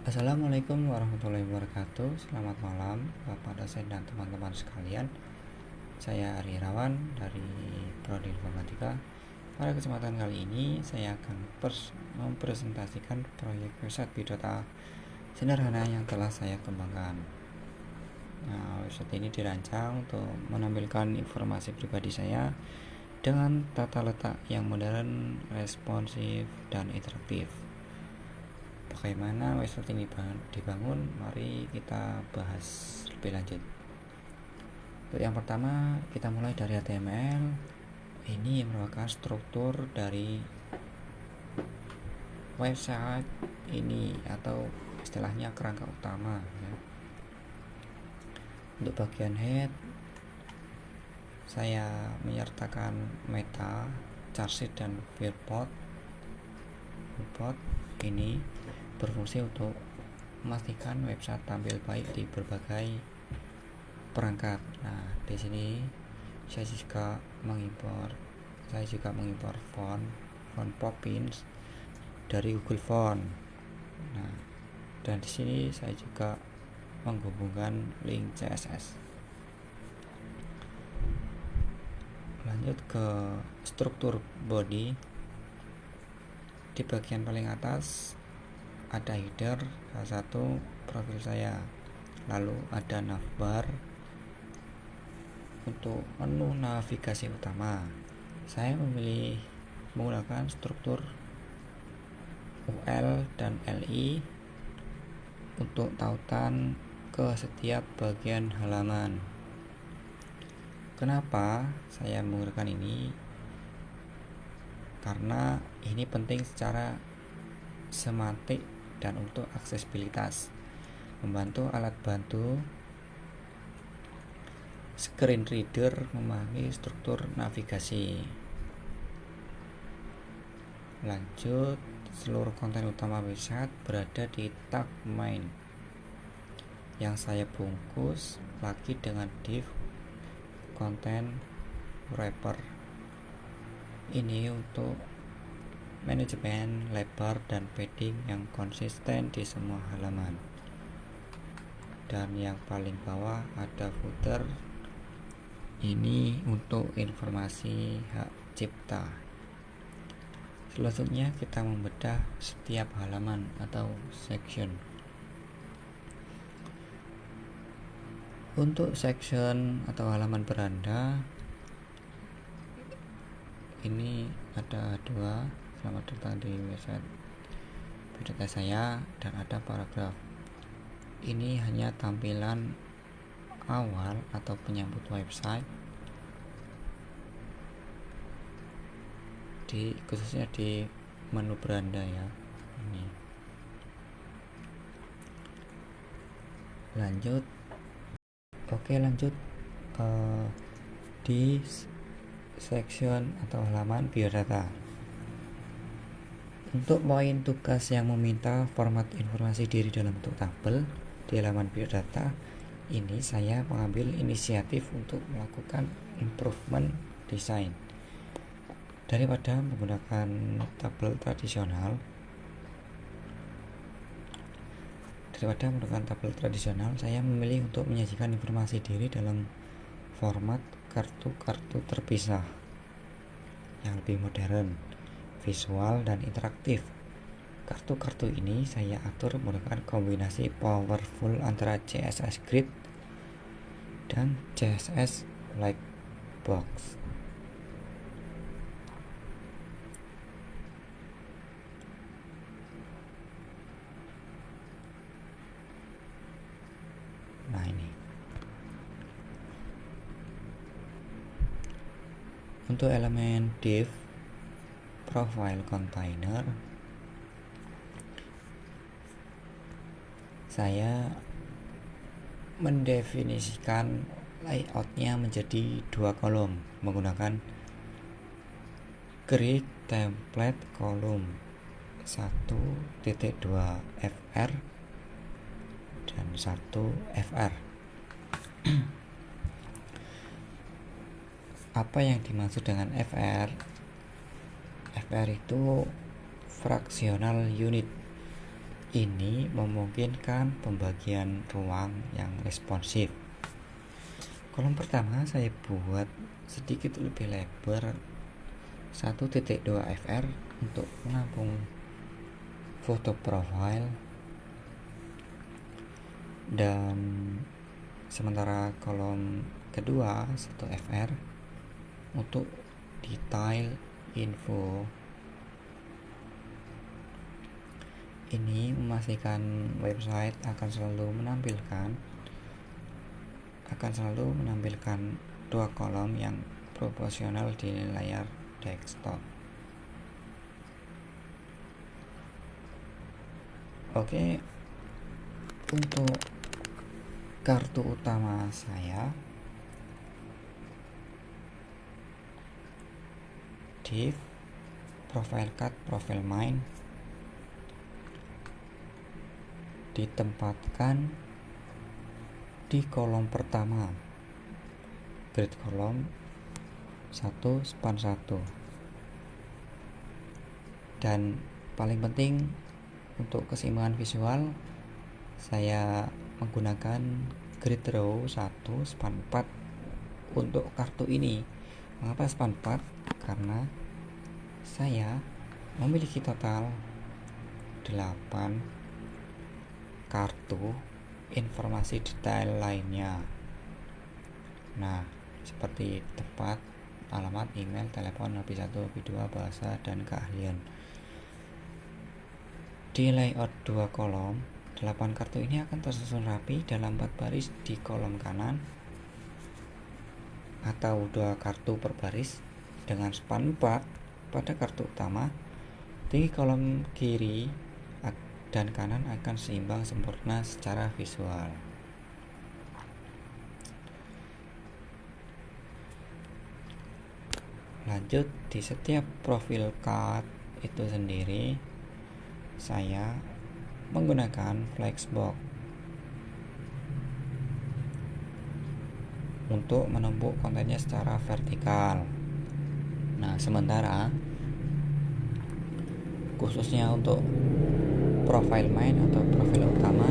Assalamualaikum warahmatullahi wabarakatuh. Selamat malam Bapak dosen dan teman-teman sekalian. Saya Ari Irawan dari Prodi Informatika. Pada kesempatan kali ini saya akan mempresentasikan proyek website biodata sederhana yang telah saya kembangkan. Nah, website ini dirancang untuk menampilkan informasi pribadi saya dengan tata letak yang modern, responsif, dan interaktif. Bagaimana website ini dibangun? Mari kita bahas lebih lanjut. Untuk yang pertama, kita mulai dari HTML. Ini merupakan struktur dari website ini atau istilahnya kerangka utama ya. Untuk bagian head, saya menyertakan meta, chartsheet, dan viewport. Ini berfungsi untuk memastikan website tampil baik di berbagai perangkat. Nah, di sini saya juga mengimpor font Poppins dari Google Font. Nah, dan di sini saya juga menghubungkan link CSS. Lanjut ke struktur body. Di bagian paling atas ada header, salah satu profil saya, lalu ada navbar. Untuk menu navigasi utama, saya memilih menggunakan struktur UL dan LI untuk tautan ke setiap bagian halaman. Kenapa saya menggunakan ini? Karena ini penting secara semantik dan untuk aksesibilitas, membantu alat bantu screen reader memahami struktur navigasi. Lanjut, seluruh konten utama website berada di tab main yang saya bungkus lagi dengan div content wrapper. Ini untuk manajemen lebar dan padding yang konsisten di semua halaman. Dan yang paling bawah ada footer. Ini untuk informasi hak cipta. Selanjutnya kita membedah setiap halaman atau section. Untuk section atau halaman beranda, ini ada dua. Selamat datang di website biodata saya, dan ada paragraf. Ini hanya tampilan awal atau penyambut website, khususnya di menu beranda ya. Ini. Lanjut di section atau halaman biodata. Untuk poin tugas yang meminta format informasi diri dalam bentuk tabel di halaman biodata, ini saya mengambil inisiatif untuk melakukan improvement design. Daripada menggunakan tabel tradisional, saya memilih untuk menyajikan informasi diri dalam format kartu-kartu terpisah yang lebih modern, visual, dan interaktif. Kartu-kartu ini saya atur menggunakan kombinasi powerful antara CSS Grid dan CSS Lightbox. Nah, ini untuk elemen div profile container, saya mendefinisikan layoutnya menjadi dua kolom menggunakan create template kolom 1.2 fr dan 1 fr. Apa yang dimaksud dengan fr? fr itu fractional unit Ini memungkinkan pembagian ruang yang responsif. Kolom pertama saya buat sedikit lebih lebar 1.2 fr untuk menampung foto profile, dan sementara kolom kedua 1 fr untuk detail info. Ini memastikan website akan selalu menampilkan dua kolom yang proporsional di layar desktop. Oke, untuk kartu utama saya div, profile cut, profile main ditempatkan di kolom pertama, grid kolom 1 span 1, dan paling penting untuk keseimbangan visual saya menggunakan grid row 1 span 4 untuk kartu ini. Mengapa span 4? Karena saya memiliki total 8 kartu informasi detail lainnya. Nah, seperti tempat, alamat, email, telepon, HP1, HP2, bahasa, dan keahlian. Di layout 2 kolom, 8 kartu ini akan tersusun rapi dalam 4 baris di kolom kanan atau 2 kartu per baris dengan span 4 pada kartu utama. Di kolom kiri dan kanan akan seimbang sempurna secara visual. Lanjut, di setiap profil card itu sendiri saya menggunakan flexbox untuk menumpuk kontennya secara vertikal. Nah, sementara khususnya untuk profile main atau profil utama,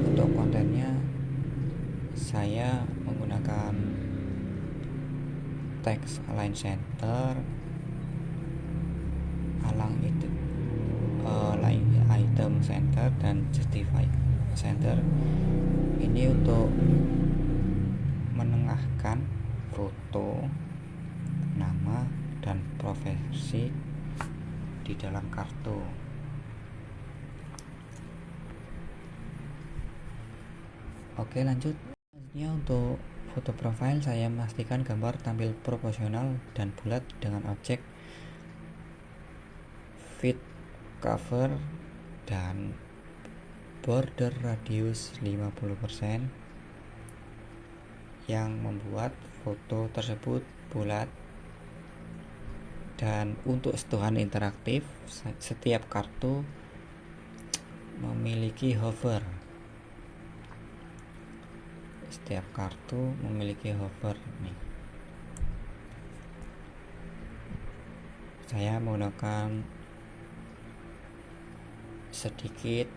untuk kontennya saya menggunakan text align center, align item center, dan justify center. Ini untuk menengahkan foto, nama, dan profesi di dalam kartu. Oke, lanjut. Selanjutnya untuk foto profile saya memastikan gambar tampil proporsional dan bulat dengan objek fit cover dan border radius 50% yang membuat foto tersebut bulat. Dan untuk sentuhan interaktif, setiap kartu memiliki hover. Nih. Saya menggunakan sedikit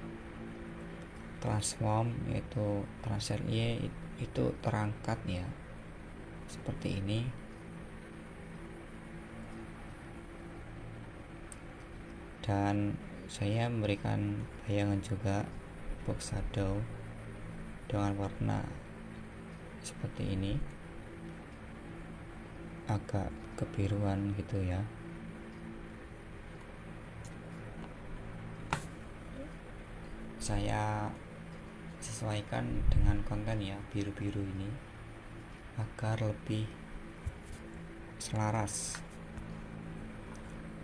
transform, yaitu transfer Y itu terangkat ya, seperti ini. Dan saya memberikan bayangan juga box shadow dengan warna seperti ini, agak kebiruan gitu ya. Saya sesuaikan dengan konten ya, biru-biru ini agar lebih selaras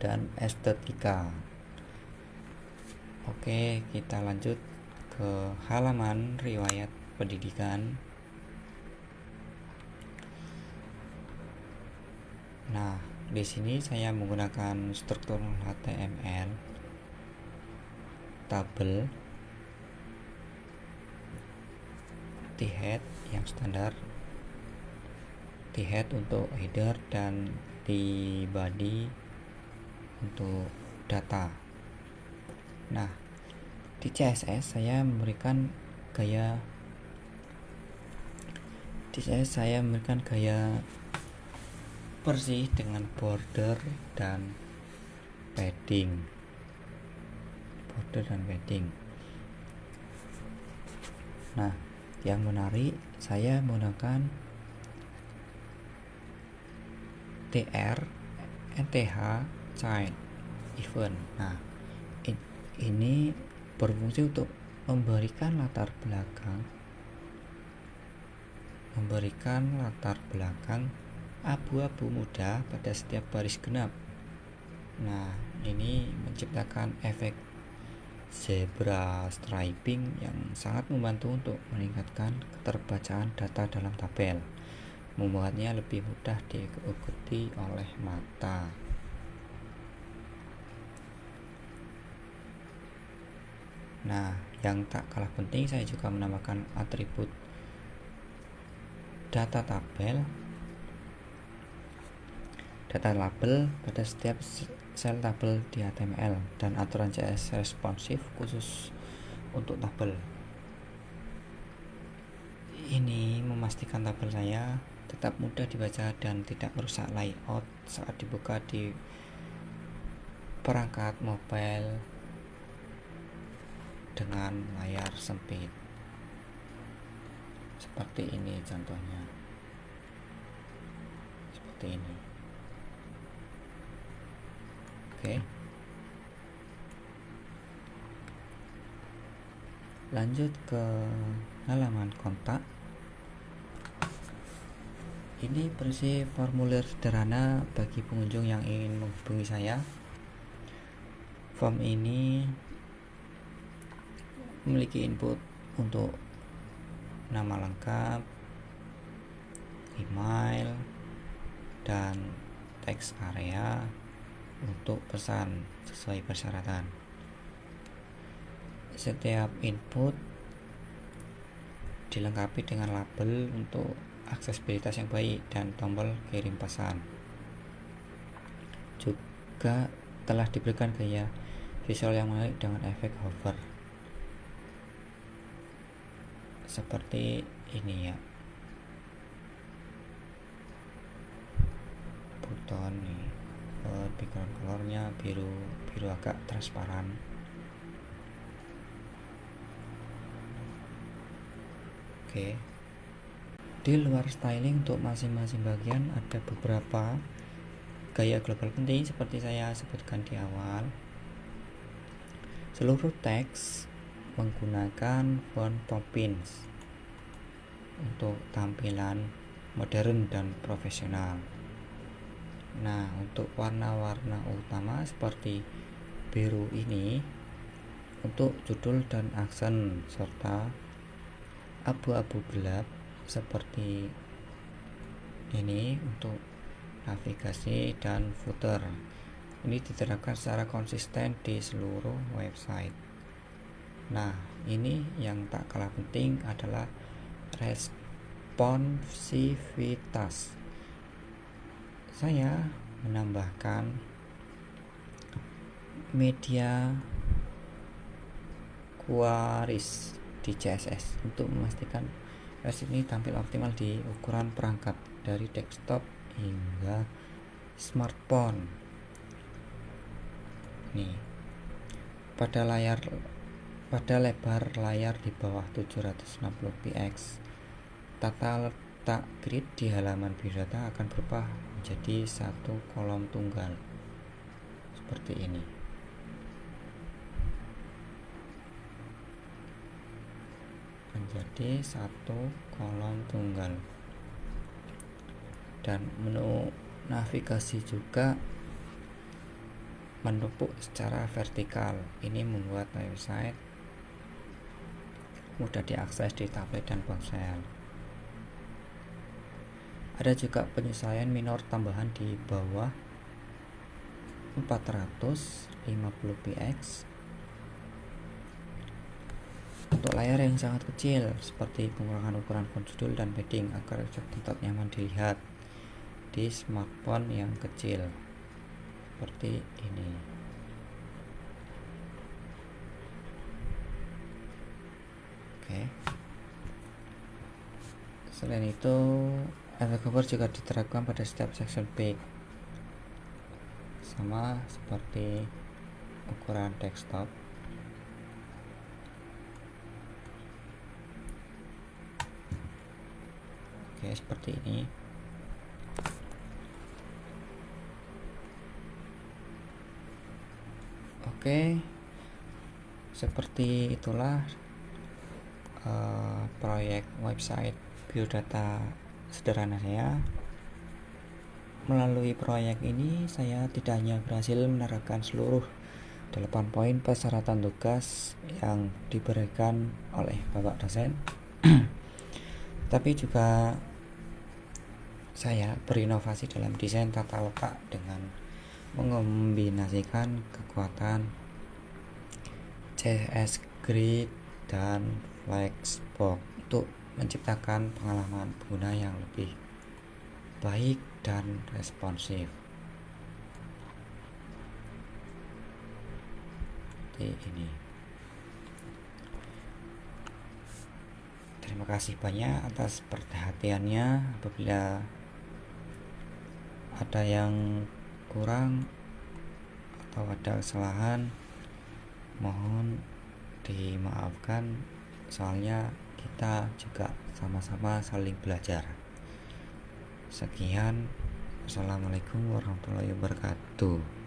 dan estetika. Oke, kita lanjut ke halaman riwayat pendidikan. Nah, di sini saya menggunakan struktur HTML, tabel, t-head yang standar, t-head untuk header, dan t-body untuk data. Nah, Di CSS saya memberikan gaya bersih dengan border dan padding. Nah, yang menarik saya menggunakan tr nth child event. Nah, ini berfungsi untuk memberikan latar belakang abu-abu muda pada setiap baris genap. Nah, ini menciptakan efek zebra striping yang sangat membantu untuk meningkatkan keterbacaan data dalam tabel, membuatnya lebih mudah diikuti oleh mata. Nah, yang tak kalah penting, saya juga menambahkan atribut data label pada setiap sel tabel di HTML dan aturan CSS responsif khusus untuk tabel. Ini memastikan tabel saya tetap mudah dibaca dan tidak merusak layout saat dibuka di perangkat mobile dengan layar sempit. Seperti ini contohnya. Seperti ini. Oke. Lanjut ke halaman kontak. Ini berisi formulir sederhana bagi pengunjung yang ingin menghubungi saya. Form ini memiliki input untuk nama lengkap, email, dan teks area untuk pesan sesuai persyaratan. Setiap input dilengkapi dengan label untuk aksesibilitas yang baik dan tombol kirim pesan. Juga telah diberikan gaya visual yang menarik dengan efek hover seperti ini ya. Buton nih, background colornya biru agak transparan. Oke. Di luar styling untuk masing-masing bagian ada beberapa gaya global penting seperti saya sebutkan di awal. Seluruh teks menggunakan font Poppins untuk tampilan modern dan profesional. Nah, untuk warna-warna utama seperti biru ini untuk judul dan aksen, serta abu-abu gelap seperti ini untuk navigasi dan footer. Ini diterapkan secara konsisten di seluruh website. Nah, ini yang tak kalah penting adalah responsivitas. Saya menambahkan media queries di CSS untuk memastikan versi ini tampil optimal di ukuran perangkat dari desktop hingga smartphone. Nih, pada lebar layar di bawah 760 px, tata letak grid di halaman biodata akan berubah menjadi satu kolom tunggal seperti ini. Menjadi satu kolom tunggal. Dan menu navigasi juga menumpuk secara vertikal. Ini membuat website mudah diakses di tablet dan ponsel. Ada juga penyesuaian minor tambahan di bawah 450 px untuk layar yang sangat kecil, seperti pengurangan ukuran font judul dan padding agar tetap nyaman dilihat di smartphone yang kecil seperti ini. Oke. Selain itu, efek hover juga diterapkan pada setiap section page, sama seperti ukuran desktop. Oke, seperti ini. Oke, seperti itulah proyek website biodata sederhana saya. Melalui proyek ini saya tidak hanya berhasil menerapkan seluruh 8 poin persyaratan tugas yang diberikan oleh Bapak dosen tapi juga saya berinovasi dalam desain tata letak dengan mengombinasikan kekuatan CSS Grid dan Flexbox untuk menciptakan pengalaman pengguna yang lebih baik dan responsif. Seperti ini. Terima kasih banyak atas perhatiannya. Apabila ada yang kurang atau ada kesalahan, mohon dimaafkan, soalnya kita juga sama-sama saling belajar. Sekian, wassalamualaikum warahmatullahi wabarakatuh.